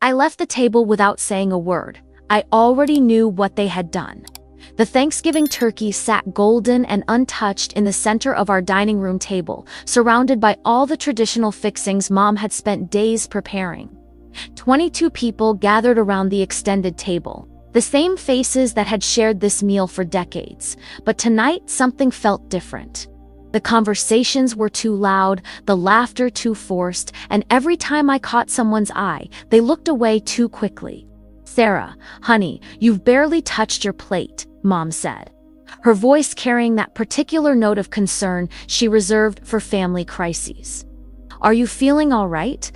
I left the table without saying a word. I already knew what they had done. The Thanksgiving turkey sat golden and untouched in the center of our dining room table, surrounded by all the traditional fixings Mom had spent days preparing. 22 people gathered around the extended table, the same faces that had shared this meal for decades, but tonight something felt different. The conversations were too loud, the laughter too forced, and every time I caught someone's eye, they looked away too quickly. "Sarah, honey, you've barely touched your plate," Mom said, her voice carrying that particular note of concern she reserved for family crises. "Are you feeling all right?"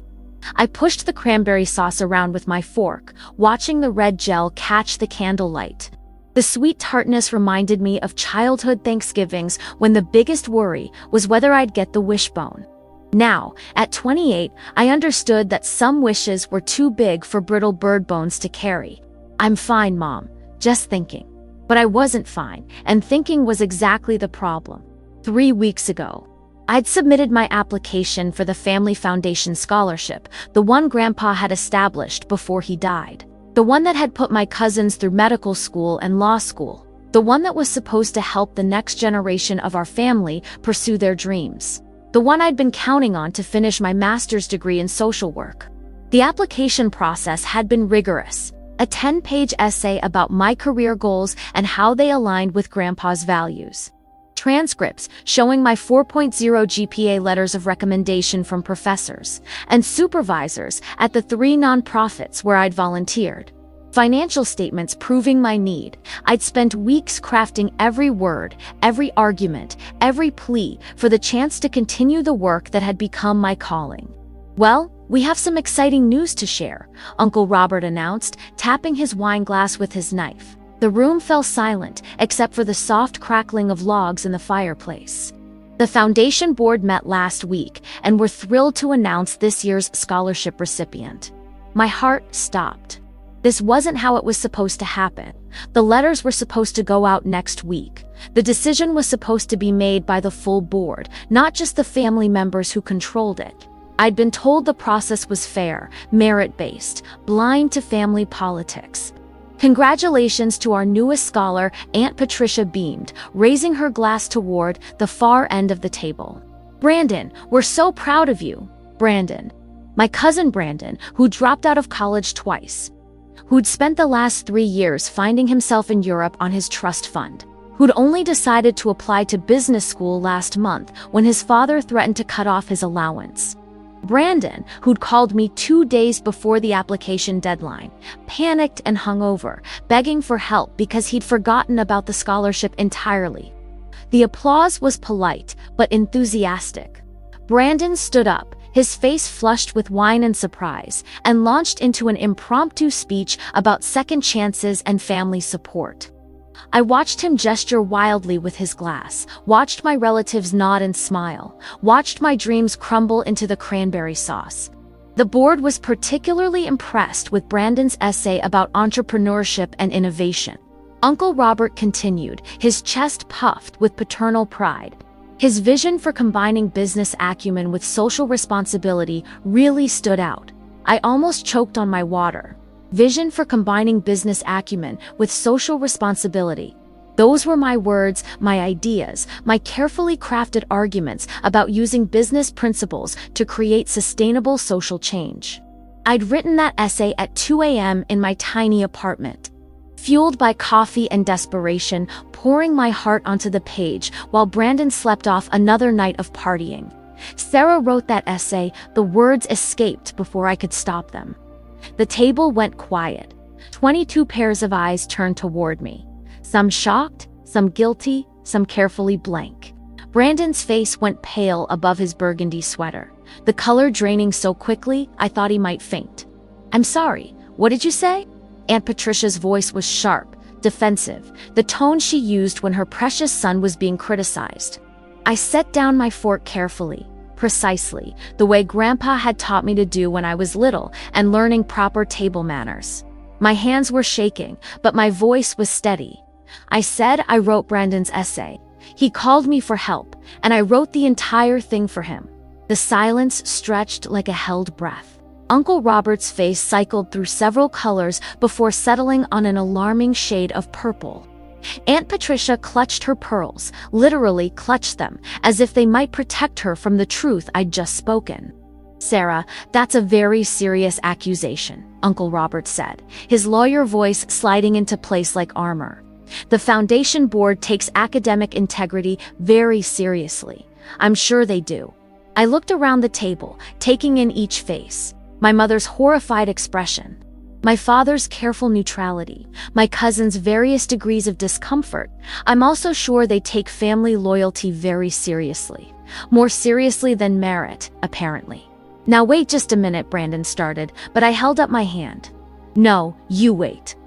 I pushed the cranberry sauce around with my fork, watching the red gel catch the candlelight. The sweet tartness reminded me of childhood Thanksgivings when the biggest worry was whether I'd get the wishbone. Now, at 28, I understood that some wishes were too big for brittle bird bones to carry. "I'm fine, Mom, just thinking." But I wasn't fine, and thinking was exactly the problem. 3 weeks ago, I'd submitted my application for the Family Foundation scholarship, the one Grandpa had established before he died. The one that had put my cousins through medical school and law school. The one that was supposed to help the next generation of our family pursue their dreams. The one I'd been counting on to finish my master's degree in social work. The application process had been rigorous. A 10-page essay about my career goals and how they aligned with Grandpa's values. Transcripts showing my 4.0 GPA letters of recommendation from professors and supervisors at the 3 nonprofits where I'd volunteered. Financial statements proving my need. I'd spent weeks crafting every word, every argument, every plea for the chance to continue the work that had become my calling. "Well, we have some exciting news to share," Uncle Robert announced, tapping his wine glass with his knife. The room fell silent, except for the soft crackling of logs in the fireplace. The foundation board met last week and were thrilled to announce this year's scholarship recipient. My heart stopped. This wasn't how it was supposed to happen. The letters were supposed to go out next week. The decision was supposed to be made by the full board, not just the family members who controlled it. I'd been told the process was fair, merit-based, blind to family politics. "Congratulations to our newest scholar," Aunt Patricia beamed, raising her glass toward the far end of the table. "Brandon, we're so proud of you." Brandon. My cousin Brandon, who dropped out of college twice. Who'd spent the last 3 years finding himself in Europe on his trust fund. Who'd only decided to apply to business school last month when his father threatened to cut off his allowance. Brandon, who'd called me 2 days before the application deadline, panicked and hungover, begging for help because he'd forgotten about the scholarship entirely. The applause was polite, but enthusiastic. Brandon stood up, his face flushed with wine and surprise, and launched into an impromptu speech about second chances and family support. I watched him gesture wildly with his glass, watched my relatives nod and smile, watched my dreams crumble into the cranberry sauce. The board was particularly impressed with Brandon's essay about entrepreneurship and innovation. Uncle Robert continued, his chest puffed with paternal pride. His vision for combining business acumen with social responsibility really stood out. I almost choked on my water. Vision for combining business acumen with social responsibility. Those were my words, my ideas, my carefully crafted arguments about using business principles to create sustainable social change. I'd written that essay at 2 a.m. in my tiny apartment. Fueled by coffee and desperation, pouring my heart onto the page while Brandon slept off another night of partying. Sarah wrote that essay, the words escaped before I could stop them. The table went quiet. 22 pairs of eyes turned toward me. Some shocked, some guilty, some carefully blank. Brandon's face went pale above his burgundy sweater, the color draining so quickly I thought he might faint. "I'm sorry, what did you say?" Aunt Patricia's voice was sharp, defensive, the tone she used when her precious son was being criticized. I set down my fork carefully. Precisely, the way Grandpa had taught me to do when I was little and learning proper table manners. My hands were shaking, but my voice was steady. I said I wrote Brandon's essay. He called me for help, and I wrote the entire thing for him. The silence stretched like a held breath. Uncle Robert's face cycled through several colors before settling on an alarming shade of purple. Aunt Patricia clutched her pearls, literally clutched them, as if they might protect her from the truth I'd just spoken. "Sarah, that's a very serious accusation," Uncle Robert said, his lawyer voice sliding into place like armor. "The Foundation Board takes academic integrity very seriously. I'm sure they do." I looked around the table, taking in each face. My mother's horrified expression, my father's careful neutrality, my cousin's various degrees of discomfort. I'm also sure they take family loyalty very seriously. More seriously than merit, apparently. "Now wait just a minute," Brandon started, but I held up my hand. "No, you wait."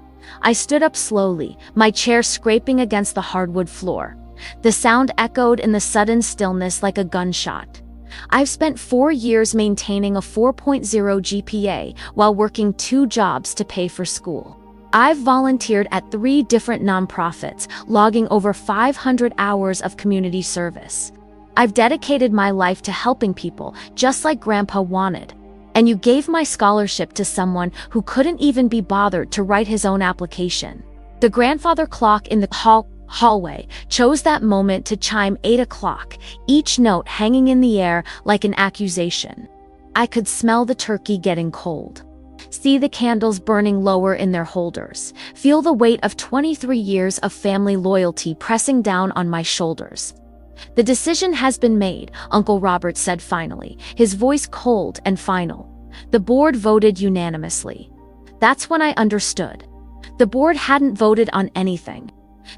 I stood up slowly, my chair scraping against the hardwood floor. The sound echoed in the sudden stillness like a gunshot. "I've spent 4 years maintaining a 4.0 GPA while working 2 jobs to pay for school. I've volunteered at 3 different nonprofits, logging over 500 hours of community service. I've dedicated my life to helping people, just like Grandpa wanted. And you gave my scholarship to someone who couldn't even be bothered to write his own application." The grandfather clock in the hallway chose that moment to chime 8 o'clock, each note hanging in the air like an accusation. I could smell the turkey getting cold. See the candles burning lower in their holders. Feel the weight of 23 years of family loyalty pressing down on my shoulders. "The decision has been made," Uncle Robert said finally, his voice cold and final. "The board voted unanimously." That's when I understood. The board hadn't voted on anything.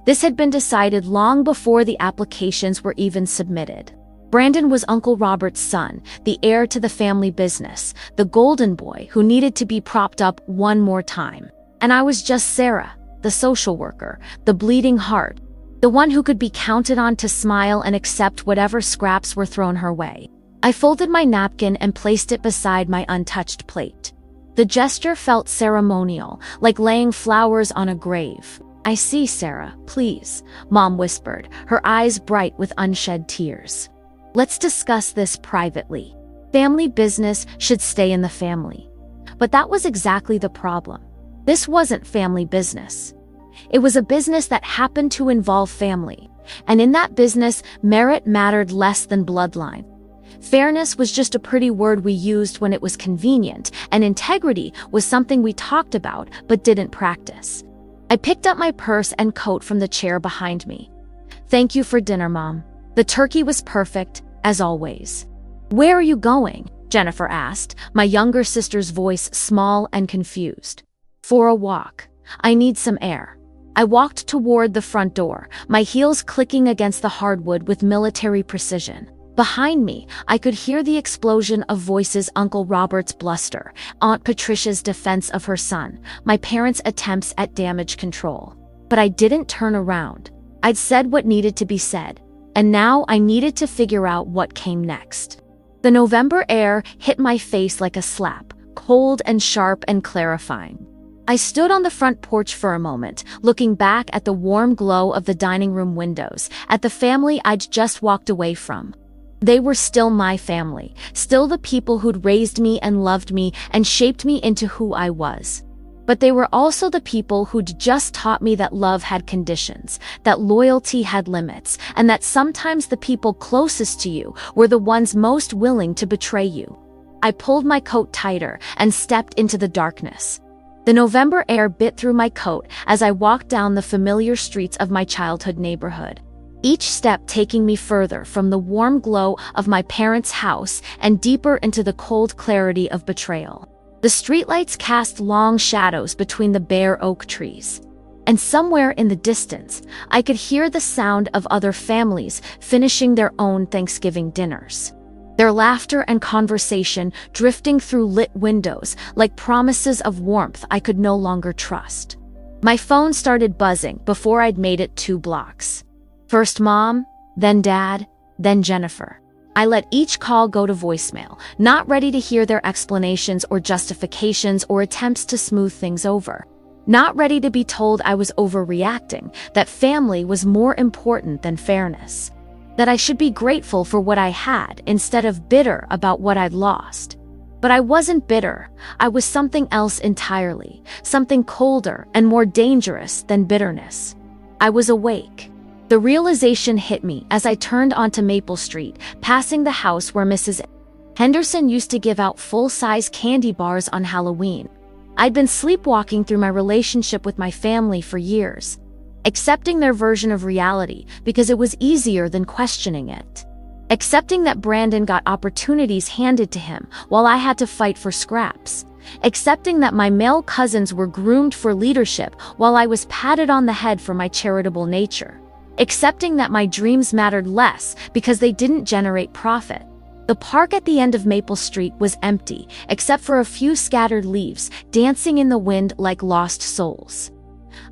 This had been decided long before the applications were even submitted. Brandon was Uncle Robert's son, the heir to the family business, the golden boy who needed to be propped up one more time. And I was just Sarah, the social worker, the bleeding heart, the one who could be counted on to smile and accept whatever scraps were thrown her way. I folded my napkin and placed it beside my untouched plate. The gesture felt ceremonial, like laying flowers on a grave. "I see, Sarah, please," Mom whispered, her eyes bright with unshed tears. "Let's discuss this privately. Family business should stay in the family." But that was exactly the problem. This wasn't family business. It was a business that happened to involve family, and in that business, merit mattered less than bloodline. Fairness was just a pretty word we used when it was convenient, and integrity was something we talked about but didn't practice. I picked up my purse and coat from the chair behind me. "Thank you for dinner, Mom. The turkey was perfect, as always." "Where are you going?" Jennifer asked, my younger sister's voice small and confused. "For a walk. I need some air." I walked toward the front door, my heels clicking against the hardwood with military precision. Behind me, I could hear the explosion of voices: Uncle Robert's bluster, Aunt Patricia's defense of her son, my parents' attempts at damage control. But I didn't turn around. I'd said what needed to be said, and now I needed to figure out what came next. The November air hit my face like a slap, cold and sharp and clarifying. I stood on the front porch for a moment, looking back at the warm glow of the dining room windows, at the family I'd just walked away from. They were still my family, still the people who'd raised me and loved me and shaped me into who I was. But they were also the people who'd just taught me that love had conditions, that loyalty had limits, and that sometimes the people closest to you were the ones most willing to betray you. I pulled my coat tighter and stepped into the darkness. The November air bit through my coat as I walked down the familiar streets of my childhood neighborhood. Each step taking me further from the warm glow of my parents' house and deeper into the cold clarity of betrayal. The streetlights cast long shadows between the bare oak trees. And somewhere in the distance, I could hear the sound of other families finishing their own Thanksgiving dinners. Their laughter and conversation drifting through lit windows like promises of warmth I could no longer trust. My phone started buzzing before I'd made it 2 blocks. First Mom, then Dad, then Jennifer. I let each call go to voicemail, not ready to hear their explanations or justifications or attempts to smooth things over. Not ready to be told I was overreacting, that family was more important than fairness. That I should be grateful for what I had instead of bitter about what I'd lost. But I wasn't bitter. I was something else entirely, something colder and more dangerous than bitterness. I was awake. The realization hit me as I turned onto Maple Street, passing the house where Mrs. Henderson used to give out full-size candy bars on Halloween. I'd been sleepwalking through my relationship with my family for years, accepting their version of reality because it was easier than questioning it. Accepting that Brandon got opportunities handed to him while I had to fight for scraps. Accepting that my male cousins were groomed for leadership while I was patted on the head for my charitable nature. Accepting that my dreams mattered less because they didn't generate profit. The park at the end of Maple Street was empty, except for a few scattered leaves dancing in the wind like lost souls.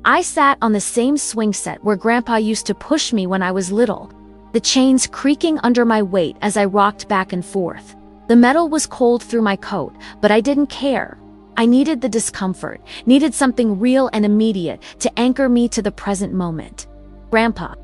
I sat on the same swing set where Grandpa used to push me when I was little, the chains creaking under my weight as I rocked back and forth. The metal was cold through my coat, but I didn't care. I needed the discomfort, needed something real and immediate to anchor me to the present moment. Grandpa.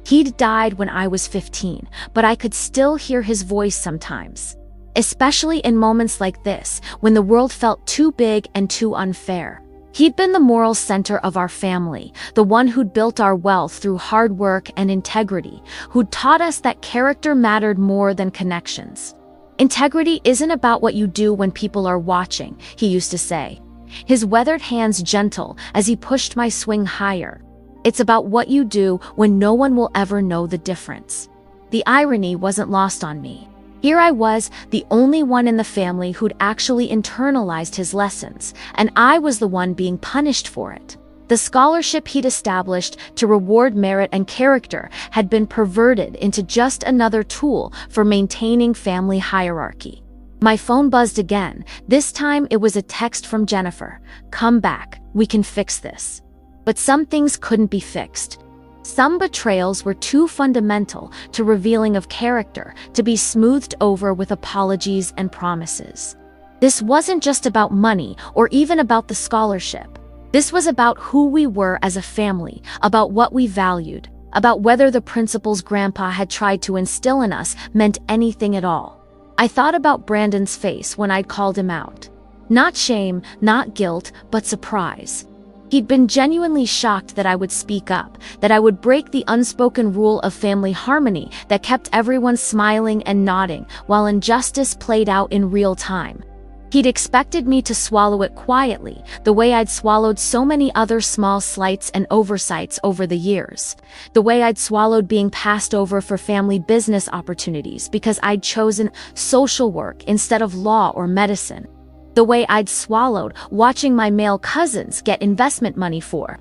He'd died when I was 15, but I could still hear his voice sometimes. Especially in moments like this, when the world felt too big and too unfair. He'd been the moral center of our family, the one who'd built our wealth through hard work and integrity, who'd taught us that character mattered more than connections. Integrity isn't about what you do when people are watching, he used to say, his weathered hands gentle as he pushed my swing higher. It's about what you do when no one will ever know the difference. The irony wasn't lost on me. Here I was, the only one in the family who'd actually internalized his lessons, and I was the one being punished for it. The scholarship he'd established to reward merit and character had been perverted into just another tool for maintaining family hierarchy. My phone buzzed again. This time it was a text from Jennifer. "Come back, we can fix this." But some things couldn't be fixed. Some betrayals were too fundamental to revealing of character to be smoothed over with apologies and promises. This wasn't just about money or even about the scholarship. This was about who we were as a family, about what we valued, about whether the principles Grandpa had tried to instill in us meant anything at all. I thought about Brandon's face when I'd called him out. Not shame, not guilt, but surprise. He'd been genuinely shocked that I would speak up, that I would break the unspoken rule of family harmony that kept everyone smiling and nodding while injustice played out in real time. He'd expected me to swallow it quietly, the way I'd swallowed so many other small slights and oversights over the years. The way I'd swallowed being passed over for family business opportunities because I'd chosen social work instead of law or medicine. The way I'd swallowed watching my male cousins get investment money for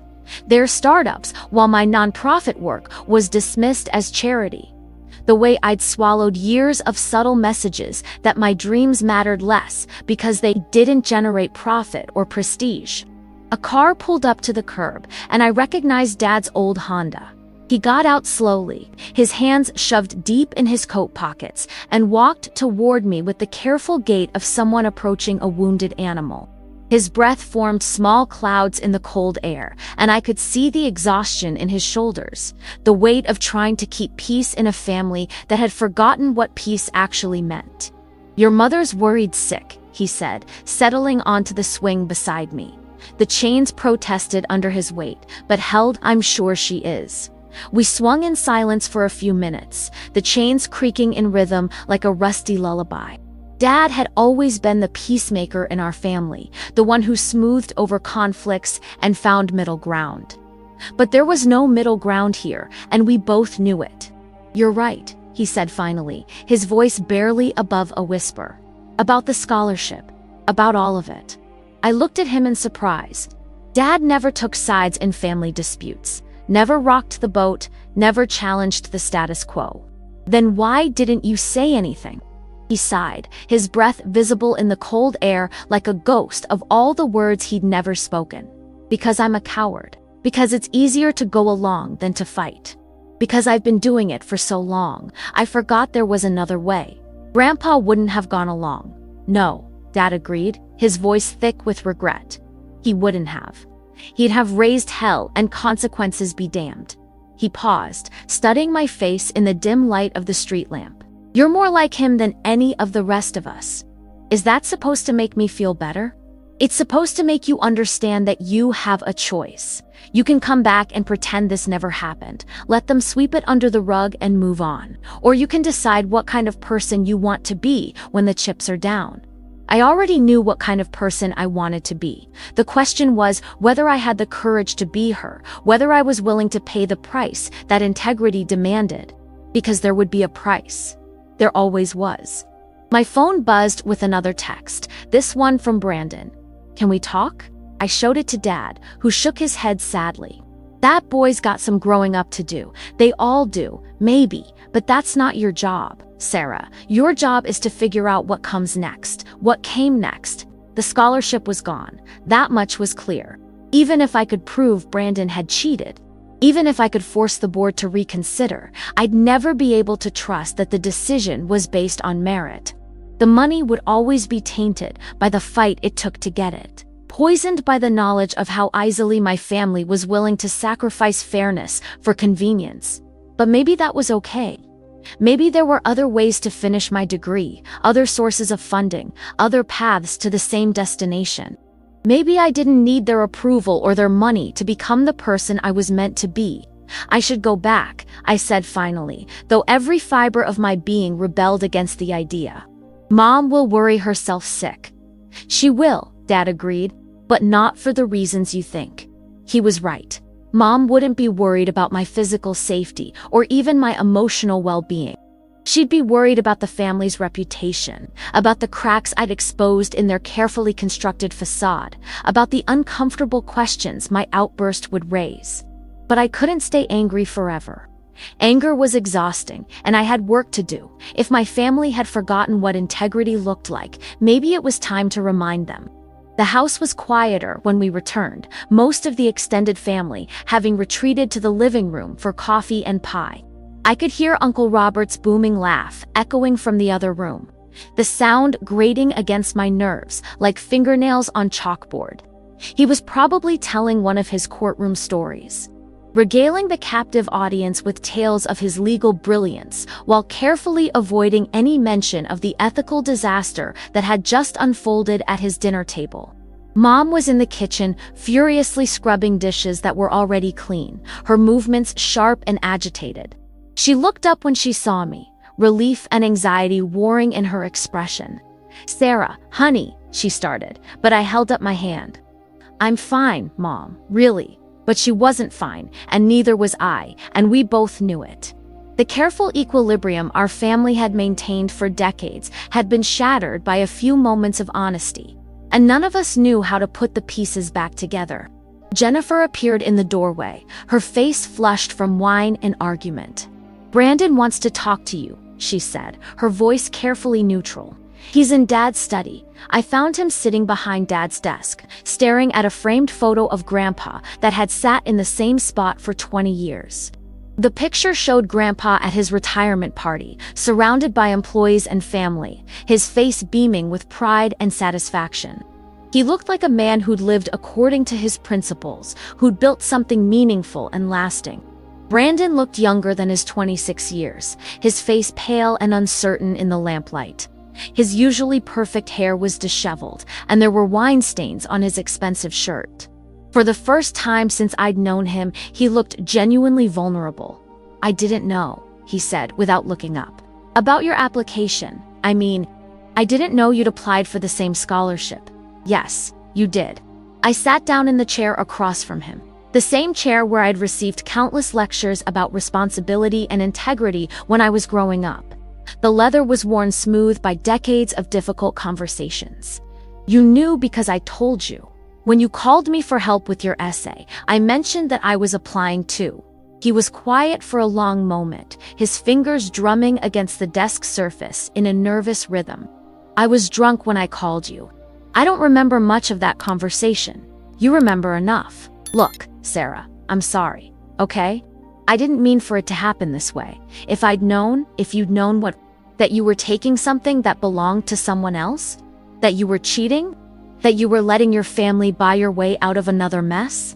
their startups while my nonprofit work was dismissed as charity. The way I'd swallowed years of subtle messages that my dreams mattered less because they didn't generate profit or prestige. A car pulled up to the curb, and I recognized Dad's old Honda. He got out slowly, his hands shoved deep in his coat pockets, and walked toward me with the careful gait of someone approaching a wounded animal. His breath formed small clouds in the cold air, and I could see the exhaustion in his shoulders, the weight of trying to keep peace in a family that had forgotten what peace actually meant. "Your mother's worried sick," he said, settling onto the swing beside me. The chains protested under his weight, but held. "I'm sure she is." We swung in silence for a few minutes, the chains creaking in rhythm like a rusty lullaby. Dad had always been the peacemaker in our family, the one who smoothed over conflicts and found middle ground. But there was no middle ground here, and we both knew it. "You're right," he said finally, his voice barely above a whisper. "About the scholarship, about all of it." I looked at him in surprise. Dad never took sides in family disputes. Never rocked the boat, never challenged the status quo. "Then why didn't you say anything?" He sighed, his breath visible in the cold air like a ghost of all the words he'd never spoken. "Because I'm a coward. Because it's easier to go along than to fight. Because I've been doing it for so long, I forgot there was another way." Grandpa wouldn't have gone along. "No," Dad agreed, his voice thick with regret. "He wouldn't have. He'd have raised hell and consequences be damned." He paused, studying my face in the dim light of the street lamp. "You're more like him than any of the rest of us." Is that supposed to make me feel better? It's supposed to make you understand that you have a choice. You can come back and pretend this never happened, let them sweep it under the rug and move on. Or you can decide what kind of person you want to be when the chips are down. I already knew what kind of person I wanted to be. The question was whether I had the courage to be her, whether I was willing to pay the price that integrity demanded. Because there would be a price. There always was. My phone buzzed with another text, this one from Brandon. Can we talk? I showed it to Dad, who shook his head sadly. That boy's got some growing up to do. They all do, maybe, but that's not your job, Sarah. Your job is to figure out what comes next, what came next. The scholarship was gone. That much was clear. Even if I could prove Brandon had cheated, even if I could force the board to reconsider, I'd never be able to trust that the decision was based on merit. The money would always be tainted by the fight it took to get it. Poisoned by the knowledge of how easily my family was willing to sacrifice fairness for convenience. But maybe that was okay. Maybe there were other ways to finish my degree, other sources of funding, other paths to the same destination. Maybe I didn't need their approval or their money to become the person I was meant to be. I should go back, I said finally, though every fiber of my being rebelled against the idea. Mom will worry herself sick. She will, Dad agreed, but not for the reasons you think. He was right. Mom wouldn't be worried about my physical safety or even my emotional well-being. She'd be worried about the family's reputation, about the cracks I'd exposed in their carefully constructed facade, about the uncomfortable questions my outburst would raise. But I couldn't stay angry forever. Anger was exhausting, and I had work to do. If my family had forgotten what integrity looked like, maybe it was time to remind them. The house was quieter when we returned, most of the extended family having retreated to the living room for coffee and pie. I could hear Uncle Robert's booming laugh echoing from the other room, the sound grating against my nerves like fingernails on chalkboard. He was probably telling one of his courtroom stories, regaling the captive audience with tales of his legal brilliance while carefully avoiding any mention of the ethical disaster that had just unfolded at his dinner table. Mom was in the kitchen, furiously scrubbing dishes that were already clean, her movements sharp and agitated. She looked up when she saw me, relief and anxiety warring in her expression. "Sarah, honey," she started, but I held up my hand. "I'm fine, Mom, really." But she wasn't fine, and neither was I, and we both knew it. The careful equilibrium our family had maintained for decades had been shattered by a few moments of honesty, and none of us knew how to put the pieces back together. Jennifer appeared in the doorway, her face flushed from wine and argument. "Brandon wants to talk to you," she said, her voice carefully neutral. "He's in Dad's study." I found him sitting behind Dad's desk, staring at a framed photo of Grandpa that had sat in the same spot for 20 years. The picture showed Grandpa at his retirement party, surrounded by employees and family, his face beaming with pride and satisfaction. He looked like a man who'd lived according to his principles, who'd built something meaningful and lasting. Brandon looked younger than his 26 years, his face pale and uncertain in the lamplight. His usually perfect hair was disheveled, and there were wine stains on his expensive shirt. For the first time since I'd known him, he looked genuinely vulnerable. "I didn't know," he said without looking up. "About your application. I mean, I didn't know you'd applied for the same scholarship." "Yes, you did." I sat down in the chair across from him, the same chair where I'd received countless lectures about responsibility and integrity when I was growing up. The leather was worn smooth by decades of difficult conversations. "You knew because I told you. When you called me for help with your essay, I mentioned that I was applying too." He was quiet for a long moment, his fingers drumming against the desk surface in a nervous rhythm. "I was drunk when I called you. I don't remember much of that conversation. You remember enough. Look, Sarah, I'm sorry, okay? I didn't mean for it to happen this way. If you'd known that you were taking something that belonged to someone else, that you were cheating, that you were letting your family buy your way out of another mess."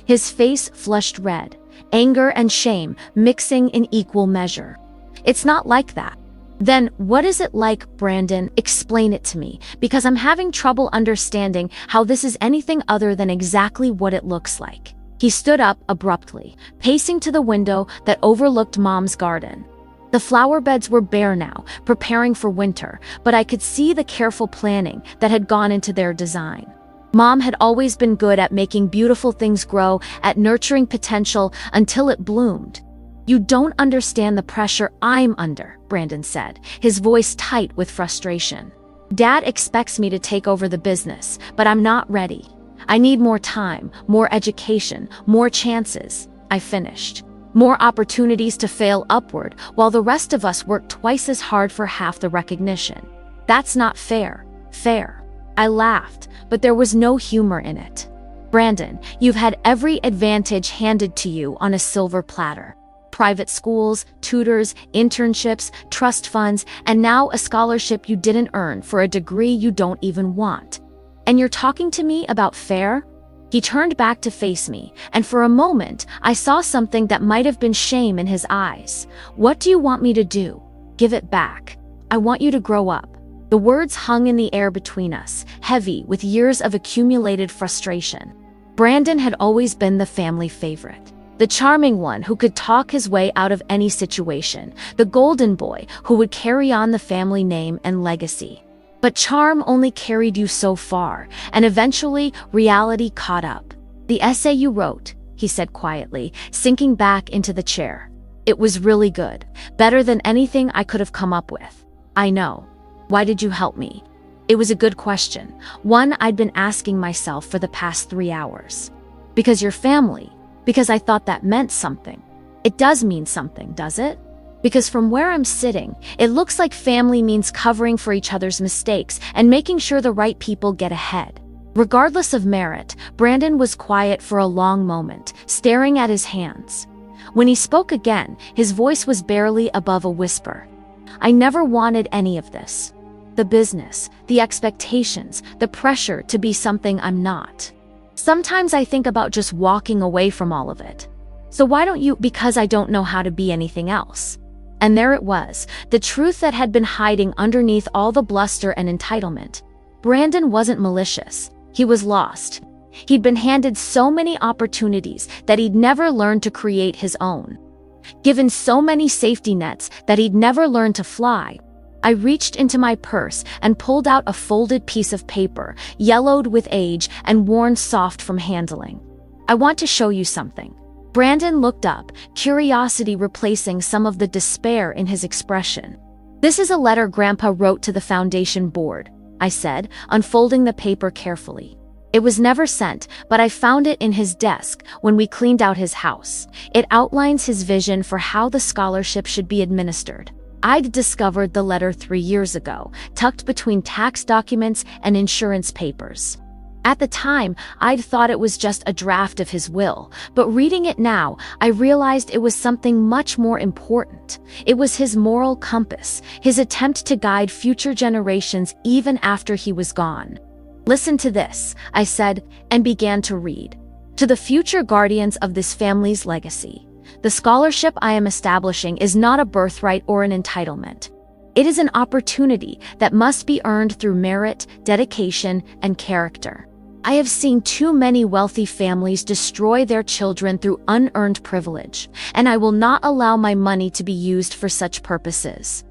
His face flushed red, anger and shame mixing in equal measure. "It's not like that. Then what is it like, Brandon? Explain it to me, because I'm having trouble understanding how this is anything other than exactly what it looks like. He stood up abruptly, pacing to the window that overlooked Mom's garden. The flower beds were bare now, preparing for winter, but I could see the careful planning that had gone into their design. Mom had always been good at making beautiful things grow, at nurturing potential until it bloomed. "You don't understand the pressure I'm under," Brandon said, his voice tight with frustration. "Dad expects me to take over the business, but I'm not ready. I need more time, more education, more chances," I finished. "More opportunities to fail upward, while the rest of us work twice as hard for half the recognition. That's not fair." Fair. I laughed, but there was no humor in it. "Brandon, you've had every advantage handed to you on a silver platter. Private schools, tutors, internships, trust funds, and now a scholarship you didn't earn for a degree you don't even want. And you're talking to me about fair?" He turned back to face me, and for a moment, I saw something that might have been shame in his eyes. "What do you want me to do? Give it back. I want you to grow up." The words hung in the air between us, heavy with years of accumulated frustration. Brandon had always been the family favorite. The charming one who could talk his way out of any situation. The golden boy who would carry on the family name and legacy. But charm only carried you so far, and eventually reality caught up. "The essay you wrote," he said quietly, sinking back into the chair. "It was really good. Better than anything I could have come up with." "I know. Why did you help me?" It was a good question, one I'd been asking myself for the past 3 hours. "Because you're family. Because I thought that meant something." It does mean something, does it? Because from where I'm sitting, it looks like family means covering for each other's mistakes and making sure the right people get ahead. Regardless of merit, Brandon was quiet for a long moment, staring at his hands. When he spoke again, his voice was barely above a whisper. "I never wanted any of this. The business, the expectations, the pressure to be something I'm not. Sometimes I think about just walking away from all of it. So why don't you?" "Because I don't know how to be anything else." And there it was, the truth that had been hiding underneath all the bluster and entitlement. Brandon wasn't malicious. He was lost. He'd been handed so many opportunities that he'd never learned to create his own. Given so many safety nets that he'd never learned to fly. I reached into my purse and pulled out a folded piece of paper, yellowed with age and worn soft from handling. "I want to show you something." Brandon looked up, curiosity replacing some of the despair in his expression. "This is a letter Grandpa wrote to the foundation board," I said, unfolding the paper carefully. "It was never sent, but I found it in his desk when we cleaned out his house. It outlines his vision for how the scholarship should be administered." I'd discovered the letter 3 years ago, tucked between tax documents and insurance papers. At the time, I'd thought it was just a draft of his will, but reading it now, I realized it was something much more important. It was his moral compass, his attempt to guide future generations even after he was gone. "Listen to this," I said, and began to read. "To the future guardians of this family's legacy. The scholarship I am establishing is not a birthright or an entitlement. It is an opportunity that must be earned through merit, dedication, and character. I have seen too many wealthy families destroy their children through unearned privilege, and I will not allow my money to be used for such purposes."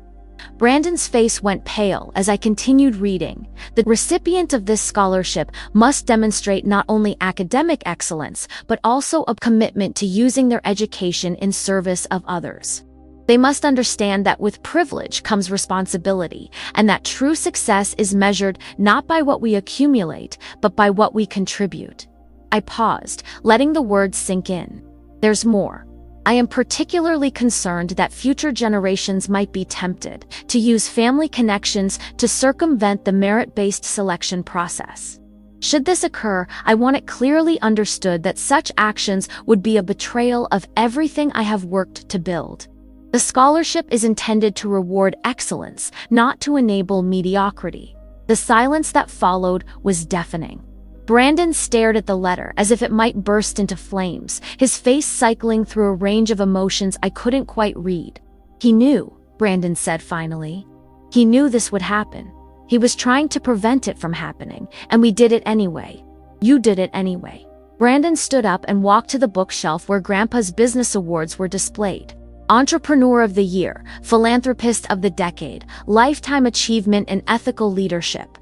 Brandon's face went pale as I continued reading. "The recipient of this scholarship must demonstrate not only academic excellence, but also a commitment to using their education in service of others. They must understand that with privilege comes responsibility, and that true success is measured not by what we accumulate, but by what we contribute." I paused, letting the words sink in. "There's more. I am particularly concerned that future generations might be tempted to use family connections to circumvent the merit-based selection process. Should this occur, I want it clearly understood that such actions would be a betrayal of everything I have worked to build. The scholarship is intended to reward excellence, not to enable mediocrity." The silence that followed was deafening. Brandon stared at the letter as if it might burst into flames, his face cycling through a range of emotions I couldn't quite read. He knew, Brandon said finally. He knew this would happen. He was trying to prevent it from happening, and we did it anyway. You did it anyway. Brandon stood up and walked to the bookshelf where Grandpa's business awards were displayed. Entrepreneur of the Year, Philanthropist of the Decade, Lifetime Achievement in Ethical Leadership.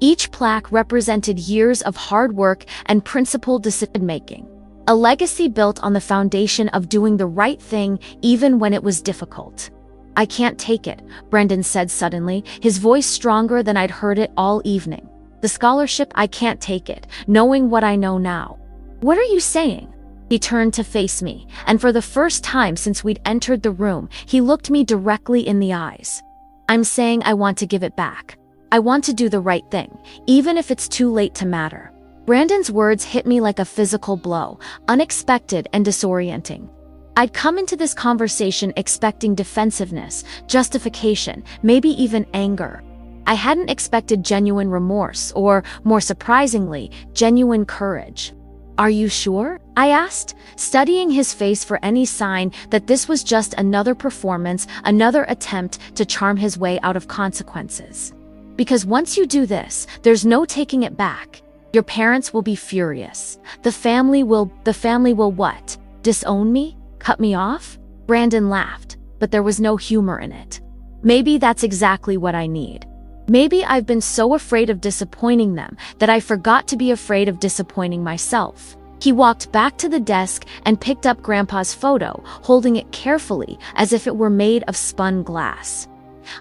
Each plaque represented years of hard work and principled decision-making. A legacy built on the foundation of doing the right thing even when it was difficult. I can't take it, Brandon said suddenly, his voice stronger than I'd heard it all evening. The scholarship, I can't take it, knowing what I know now. What are you saying? He turned to face me, and for the first time since we'd entered the room, he looked me directly in the eyes. I'm saying I want to give it back. I want to do the right thing, even if it's too late to matter. Brandon's words hit me like a physical blow, unexpected and disorienting. I'd come into this conversation expecting defensiveness, justification, maybe even anger. I hadn't expected genuine remorse or, more surprisingly, genuine courage. Are you sure? I asked, studying his face for any sign that this was just another performance, another attempt to charm his way out of consequences. Because once you do this, there's no taking it back. Your parents will be furious. The family will what? Disown me? Cut me off? Brandon laughed, but there was no humor in it. Maybe that's exactly what I need. Maybe I've been so afraid of disappointing them that I forgot to be afraid of disappointing myself. He walked back to the desk and picked up Grandpa's photo, holding it carefully as if it were made of spun glass.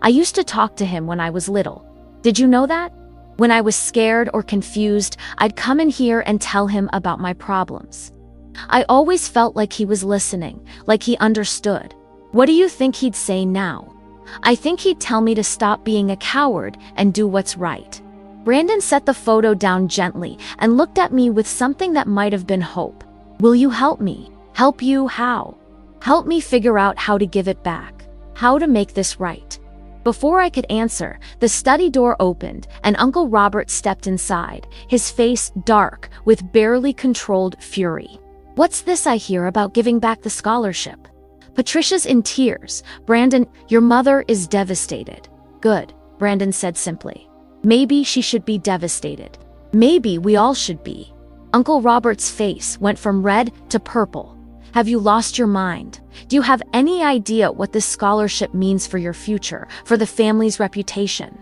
I used to talk to him when I was little. Did you know that? When I was scared or confused, I'd come in here and tell him about my problems. I always felt like he was listening, like he understood. What do you think he'd say now? I think he'd tell me to stop being a coward and do what's right. Brandon set the photo down gently and looked at me with something that might have been hope. Will you help me? Help you how? Help me figure out how to give it back. How to make this right. Before I could answer, the study door opened and Uncle Robert stepped inside, his face dark with barely controlled fury. What's this I hear about giving back the scholarship? Patricia's in tears. Brandon, your mother is devastated. Good, Brandon said simply. Maybe she should be devastated. Maybe we all should be. Uncle Robert's face went from red to purple. Have you lost your mind? Do you have any idea what this scholarship means for your future, for the family's reputation?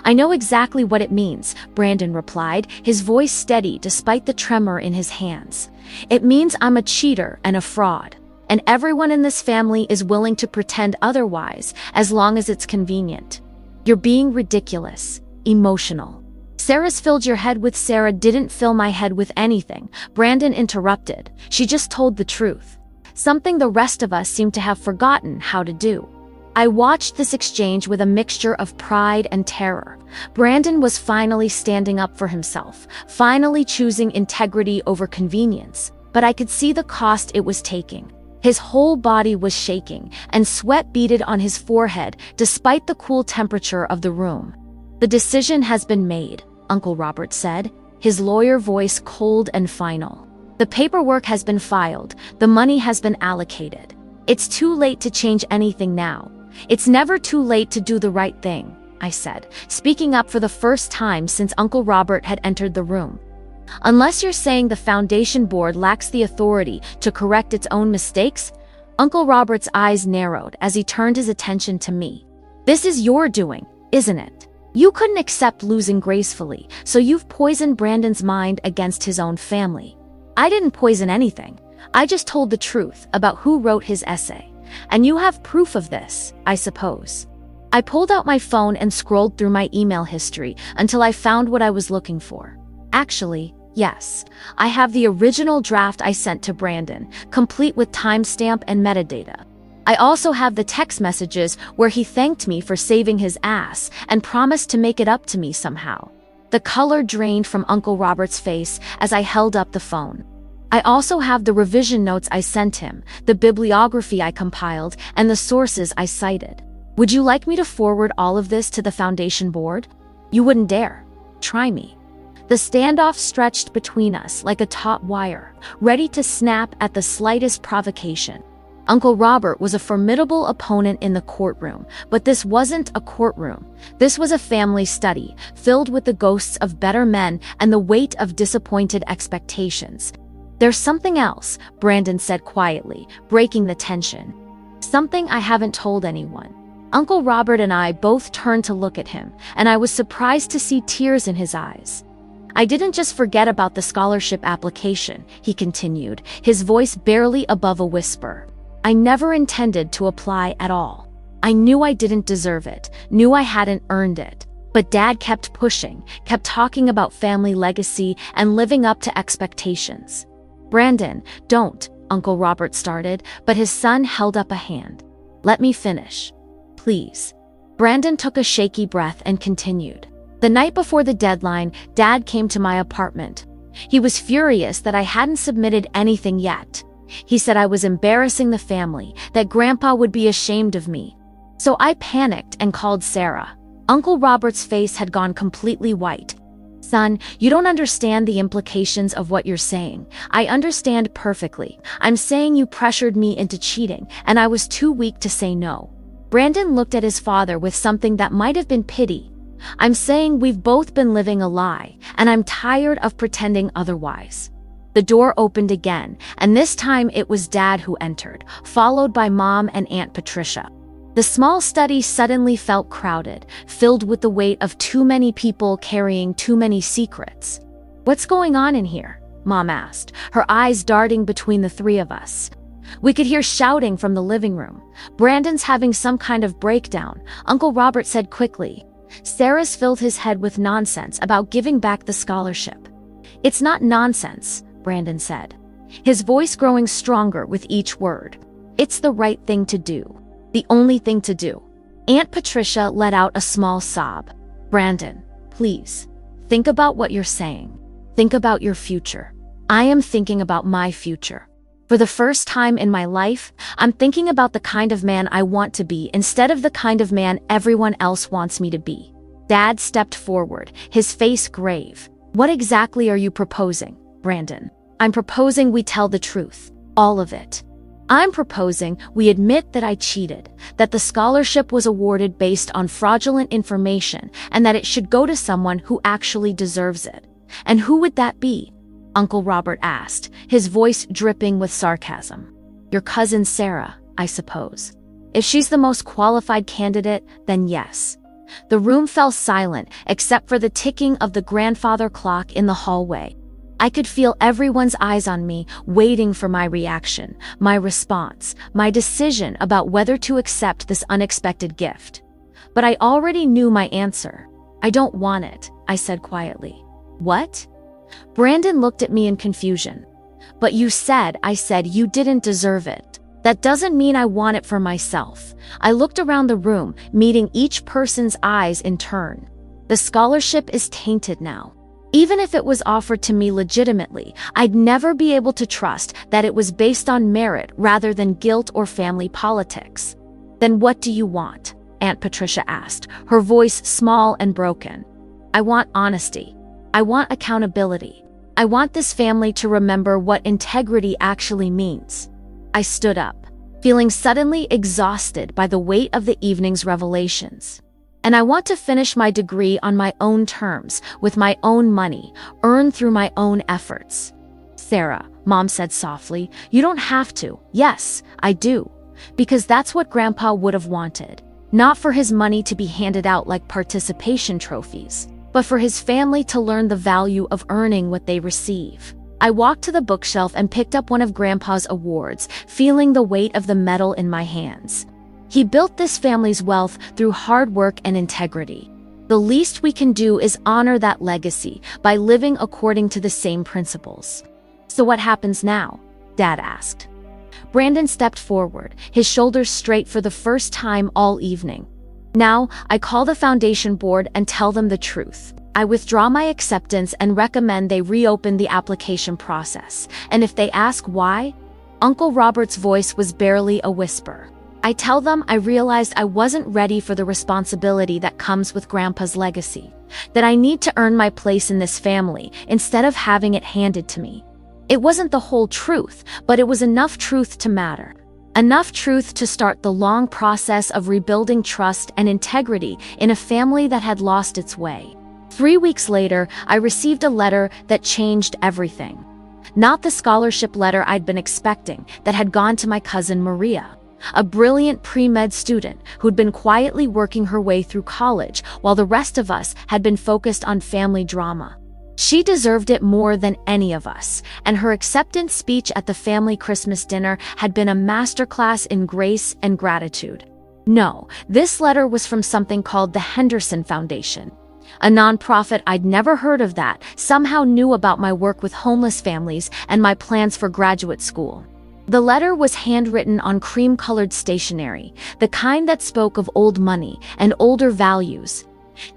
I know exactly what it means, Brandon replied, his voice steady despite the tremor in his hands. It means I'm a cheater and a fraud. And everyone in this family is willing to pretend otherwise as long as it's convenient. You're being ridiculous, emotional. Sarah's filled your head with Sarah didn't fill my head with anything, Brandon interrupted. She just told the truth. Something the rest of us seem to have forgotten how to do. I watched this exchange with a mixture of pride and terror. Brandon was finally standing up for himself, finally choosing integrity over convenience, but I could see the cost it was taking. His whole body was shaking, and sweat beaded on his forehead despite the cool temperature of the room. The decision has been made, Uncle Robert said, his lawyer voice cold and final. The paperwork has been filed, the money has been allocated. It's too late to change anything now. It's never too late to do the right thing, I said, speaking up for the first time since Uncle Robert had entered the room. Unless you're saying the foundation board lacks the authority to correct its own mistakes, Uncle Robert's eyes narrowed as he turned his attention to me. This is your doing, isn't it? You couldn't accept losing gracefully, so you've poisoned Brandon's mind against his own family. I didn't poison anything. I just told the truth about who wrote his essay. And you have proof of this, I suppose. I pulled out my phone and scrolled through my email history until I found what I was looking for. Actually, yes, I have the original draft I sent to Brandon, complete with timestamp and metadata. I also have the text messages where he thanked me for saving his ass and promised to make it up to me somehow. The color drained from Uncle Robert's face as I held up the phone. I also have the revision notes I sent him, the bibliography I compiled, and the sources I cited. Would you like me to forward all of this to the foundation board? You wouldn't dare. Try me. The standoff stretched between us like a taut wire, ready to snap at the slightest provocation. Uncle Robert was a formidable opponent in the courtroom, but this wasn't a courtroom. This was a family study, filled with the ghosts of better men and the weight of disappointed expectations. "There's something else," Brandon said quietly, breaking the tension. "Something I haven't told anyone." Uncle Robert and I both turned to look at him, and I was surprised to see tears in his eyes. "I didn't just forget about the scholarship application," he continued, his voice barely above a whisper. "I never intended to apply at all. I knew I didn't deserve it, knew I hadn't earned it. But Dad kept pushing, kept talking about family legacy and living up to expectations." "Brandon, don't," Uncle Robert started, but his son held up a hand. "Let me finish. Please." Brandon took a shaky breath and continued. "The night before the deadline, Dad came to my apartment. He was furious that I hadn't submitted anything yet. He said I was embarrassing the family, that Grandpa would be ashamed of me. So I panicked and called Sarah." Uncle Robert's face had gone completely white. "Son, you don't understand the implications of what you're saying. I understand perfectly. I'm saying you pressured me into cheating, and I was too weak to say no." Brandon looked at his father with something that might have been pity. "I'm saying we've both been living a lie, and I'm tired of pretending otherwise." The door opened again, and this time it was Dad who entered, followed by Mom and Aunt Patricia. The small study suddenly felt crowded, filled with the weight of too many people carrying too many secrets. "What's going on in here?" Mom asked, her eyes darting between the three of us. We could hear shouting from the living room. "Brandon's having some kind of breakdown," Uncle Robert said quickly. Sarah's filled his head with nonsense about giving back the scholarship. "It's not nonsense," Brandon said, his voice growing stronger with each word. "It's the right thing to do. The only thing to do." Aunt Patricia let out a small sob. "Brandon, please, think about what you're saying. Think about your future." "I am thinking about my future. For the first time in my life, I'm thinking about the kind of man I want to be instead of the kind of man everyone else wants me to be." Dad stepped forward, his face grave. "What exactly are you proposing, Brandon?" "I'm proposing we tell the truth. All of it. I'm proposing we admit that I cheated, that the scholarship was awarded based on fraudulent information, and that it should go to someone who actually deserves it." "And who would that be?" Uncle Robert asked, his voice dripping with sarcasm. "Your cousin Sarah, I suppose. If she's the most qualified candidate, then yes." The room fell silent except for the ticking of the grandfather clock in the hallway. I could feel everyone's eyes on me, waiting for my reaction, my response, my decision about whether to accept this unexpected gift. But I already knew my answer. "I don't want it," I said quietly. "What?" Brandon looked at me in confusion. "But you said," I said, "you didn't deserve it." "That doesn't mean I want it for myself." I looked around the room, meeting each person's eyes in turn. "The scholarship is tainted now. Even if it was offered to me legitimately, I'd never be able to trust that it was based on merit rather than guilt or family politics." "Then what do you want?" Aunt Patricia asked, her voice small and broken. "I want honesty. I want accountability. I want this family to remember what integrity actually means." I stood up, feeling suddenly exhausted by the weight of the evening's revelations. "And I want to finish my degree on my own terms, with my own money, earned through my own efforts." "Sarah," Mom said softly, "you don't have to." "Yes, I do. Because that's what Grandpa would have wanted. Not for his money to be handed out like participation trophies, but for his family to learn the value of earning what they receive." I walked to the bookshelf and picked up one of Grandpa's awards, feeling the weight of the medal in my hands. He built this family's wealth through hard work and integrity. The least we can do is honor that legacy by living according to the same principles. "So what happens now?" Dad asked. Brandon stepped forward, his shoulders straight for the first time all evening. "Now, I call the foundation board and tell them the truth. I withdraw my acceptance and recommend they reopen the application process. And if they ask why," Uncle Robert's voice was barely a whisper, "I tell them I realized I wasn't ready for the responsibility that comes with Grandpa's legacy, that I need to earn my place in this family instead of having it handed to me." It wasn't the whole truth, but it was enough truth to matter. Enough truth to start the long process of rebuilding trust and integrity in a family that had lost its way. 3 weeks later, I received a letter that changed everything. Not the scholarship letter I'd been expecting that had gone to my cousin Maria, a brilliant pre-med student who'd been quietly working her way through college while the rest of us had been focused on family drama. She deserved it more than any of us, and her acceptance speech at the family Christmas dinner had been a masterclass in grace and gratitude. No, this letter was from something called the Henderson Foundation, a nonprofit I'd never heard of that somehow knew about my work with homeless families and my plans for graduate school. The letter was handwritten on cream-colored stationery, the kind that spoke of old money and older values.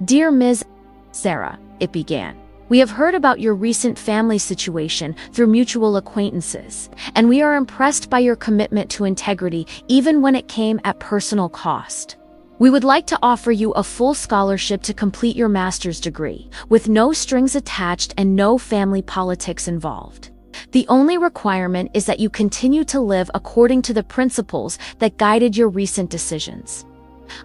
"Dear Ms. Sarah," it began. "We have heard about your recent family situation through mutual acquaintances, and we are impressed by your commitment to integrity even when it came at personal cost. We would like to offer you a full scholarship to complete your master's degree, with no strings attached and no family politics involved. The only requirement is that you continue to live according to the principles that guided your recent decisions."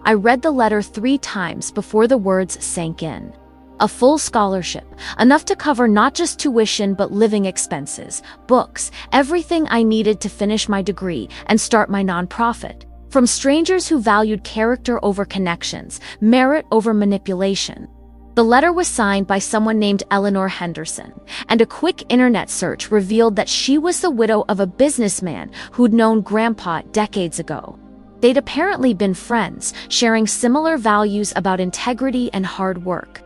I read the letter 3 times before the words sank in. A full scholarship, enough to cover not just tuition but living expenses, books, everything I needed to finish my degree and start my nonprofit. From strangers who valued character over connections, merit over manipulation. The letter was signed by someone named Eleanor Henderson, and a quick internet search revealed that she was the widow of a businessman who'd known Grandpa decades ago. They'd apparently been friends, sharing similar values about integrity and hard work.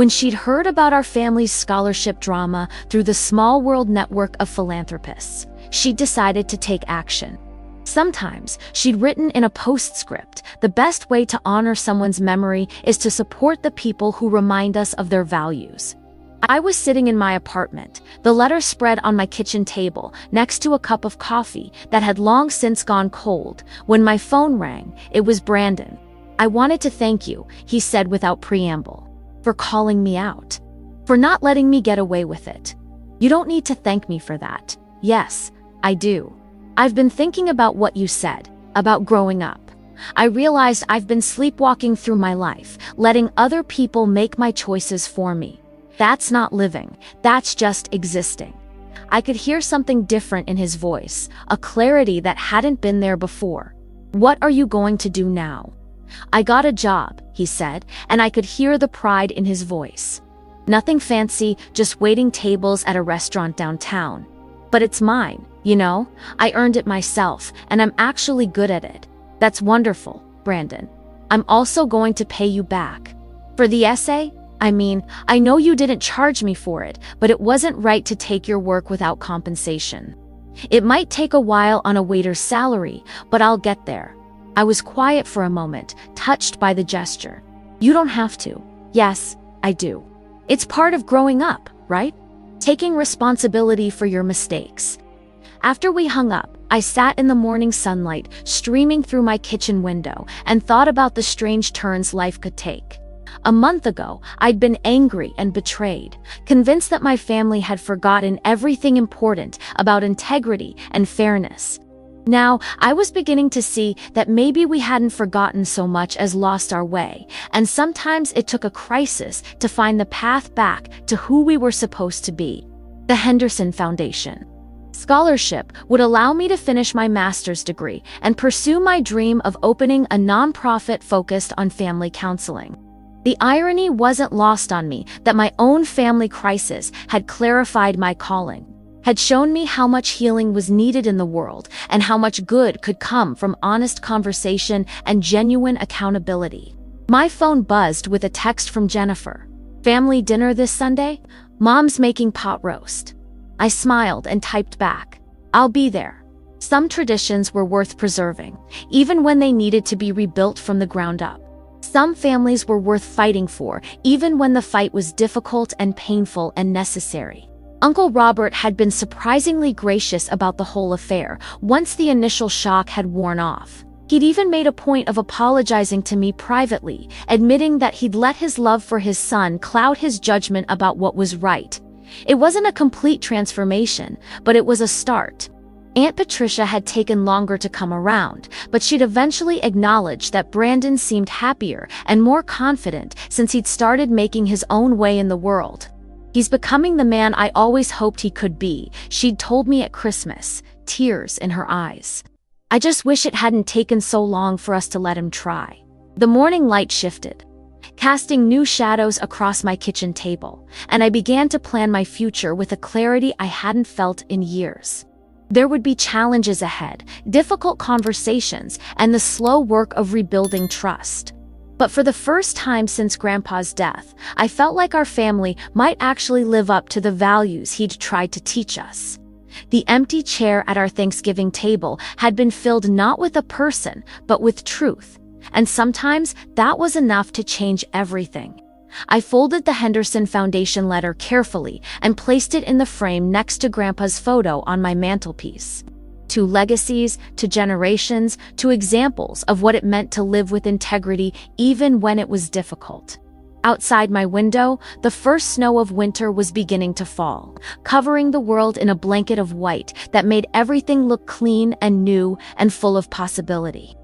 When she'd heard about our family's scholarship drama through the small world network of philanthropists, she decided to take action. Sometimes, she'd written in a postscript, the best way to honor someone's memory is to support the people who remind us of their values. I was sitting in my apartment, the letter spread on my kitchen table, next to a cup of coffee that had long since gone cold, when my phone rang. It was Brandon. "I wanted to thank you," he said without preamble, "for calling me out. For not letting me get away with it." "You don't need to thank me for that." "Yes, I do. I've been thinking about what you said, about growing up. I realized I've been sleepwalking through my life, letting other people make my choices for me. That's not living, that's just existing." I could hear something different in his voice, a clarity that hadn't been there before. "What are you going to do now?" "I got a job," he said, and I could hear the pride in his voice. "Nothing fancy, just waiting tables at a restaurant downtown. But it's mine, you know? I earned it myself, and I'm actually good at it." "That's wonderful, Brandon. I'm also going to pay you back." "For the essay? I mean, I know you didn't charge me for it, but it wasn't right to take your work without compensation. It might take a while on a waiter's salary, but I'll get there." I was quiet for a moment, touched by the gesture. "You don't have to." "Yes, I do. It's part of growing up, right? Taking responsibility for your mistakes." After we hung up, I sat in the morning sunlight, streaming through my kitchen window, and thought about the strange turns life could take. A month ago, I'd been angry and betrayed, convinced that my family had forgotten everything important about integrity and fairness. Now, I was beginning to see that maybe we hadn't forgotten so much as lost our way, and sometimes it took a crisis to find the path back to who we were supposed to be. The Henderson Foundation scholarship would allow me to finish my master's degree and pursue my dream of opening a nonprofit focused on family counseling. The irony wasn't lost on me that my own family crisis had clarified my calling, had shown me how much healing was needed in the world and how much good could come from honest conversation and genuine accountability. My phone buzzed with a text from Jennifer. "Family dinner this Sunday? Mom's making pot roast." I smiled and typed back, "I'll be there." Some traditions were worth preserving, even when they needed to be rebuilt from the ground up. Some families were worth fighting for, even when the fight was difficult and painful and necessary. Uncle Robert had been surprisingly gracious about the whole affair, once the initial shock had worn off. He'd even made a point of apologizing to me privately, admitting that he'd let his love for his son cloud his judgment about what was right. It wasn't a complete transformation, but it was a start. Aunt Patricia had taken longer to come around, but she'd eventually acknowledged that Brandon seemed happier and more confident since he'd started making his own way in the world. "He's becoming the man I always hoped he could be," she'd told me at Christmas, tears in her eyes. "I just wish it hadn't taken so long for us to let him try." The morning light shifted, casting new shadows across my kitchen table, and I began to plan my future with a clarity I hadn't felt in years. There would be challenges ahead, difficult conversations, and the slow work of rebuilding trust. But for the first time since Grandpa's death, I felt like our family might actually live up to the values he'd tried to teach us. The empty chair at our Thanksgiving table had been filled not with a person, but with truth, and sometimes that was enough to change everything. I folded the Henderson Foundation letter carefully and placed it in the frame next to Grandpa's photo on my mantelpiece. To legacies, to generations, to examples of what it meant to live with integrity even when it was difficult. Outside my window, the first snow of winter was beginning to fall, covering the world in a blanket of white that made everything look clean and new and full of possibility.